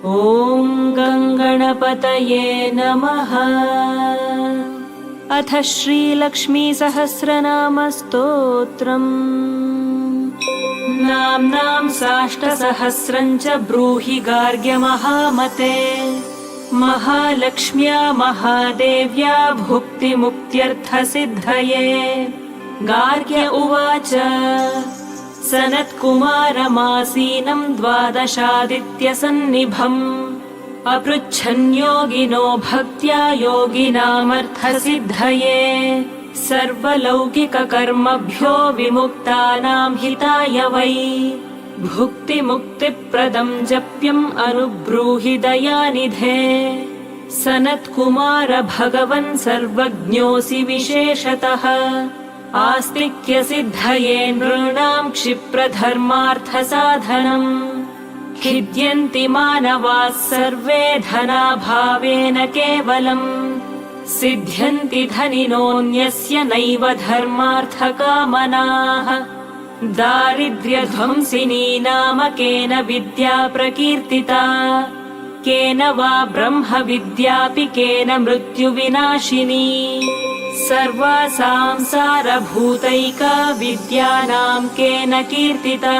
ॐ गङ्गणपतये नमः। अथ श्रीलक्ष्मीसहस्रनामस्तोत्रम्। नाम्नां साष्टसहस्रं च ब्रूहि गार्ग्य महामते। महालक्ष्म्या महादेव्या भुक्तिमुक्त्यर्थसिद्धये। गार्ग्य उवाच सनत्कुमारमासीनं द्वादशादित्यसन्निभम् अपृच्छन् योगिनो भक्त्या योगिनामर्थसिद्धये। सर्वलौकिककर्मभ्यो विमुक्तानां हिताय वै भुक्तिमुक्तिप्रदं जप्यम् अनुब्रूहि दयानिधे। सनत्कुमार भगवन् सर्वज्ञोऽसि विशेषतः। आस्तिक्यसिद्धये नृणां क्षिप्रधर्मार्थसाधनम्। खिद्यन्ति मानवाः सर्वे धनाभावेन केवलम्। सिद्ध्यन्ति धनिनोऽन्यस्य नैव धर्मार्थकामनाः। दारिद्र्यध्वंसिनी नाम केन विद्या प्रकीर्तिता। केन वा ब्रह्मविद्यापि केन मृत्युविनाशिनी। सर्वासां सारभूतैका विद्यानां केन कीर्तिता।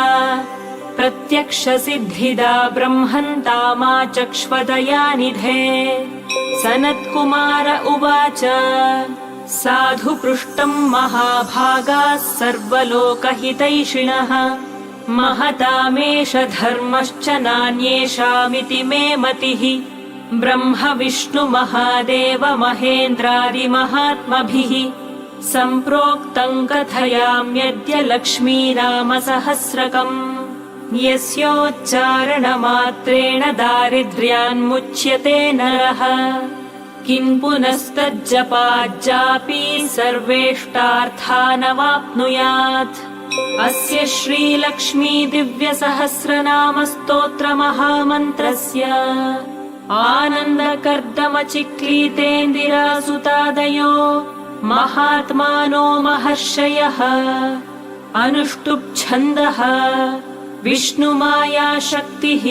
प्रत्यक्षसिद्धिदा ब्रह्मन्तामाचक्ष्वदयानिधे। सनत्कुमार उवाच साधु पृष्टं महाभागाः सर्वलोकहितैषिणः। महतामेष धर्मश्च नान्येषामिति मे मतिः। ब्रह्म विष्णु महादेव महेन्द्रादिमहात्मभिः सम्प्रोक्तं कथयाम्यद्य लक्ष्मीनामसहस्रकम्। यस्योच्चारणमात्रेण दारिद्र्यान्मुच्यते नरः। किं पुनस्तज्जपाज्जापि सर्वेष्टार्थानवाप्नुयात्। अस्य श्रीलक्ष्मी दिव्यसहस्रनामस्तोत्रमहामन्त्रस्य आनन्दकर्दमचिक्लीतेन्दिरासुतादयो महात्मानो महर्षयः। अनुष्टुप् छन्दः विष्णुमाया शक्तिः।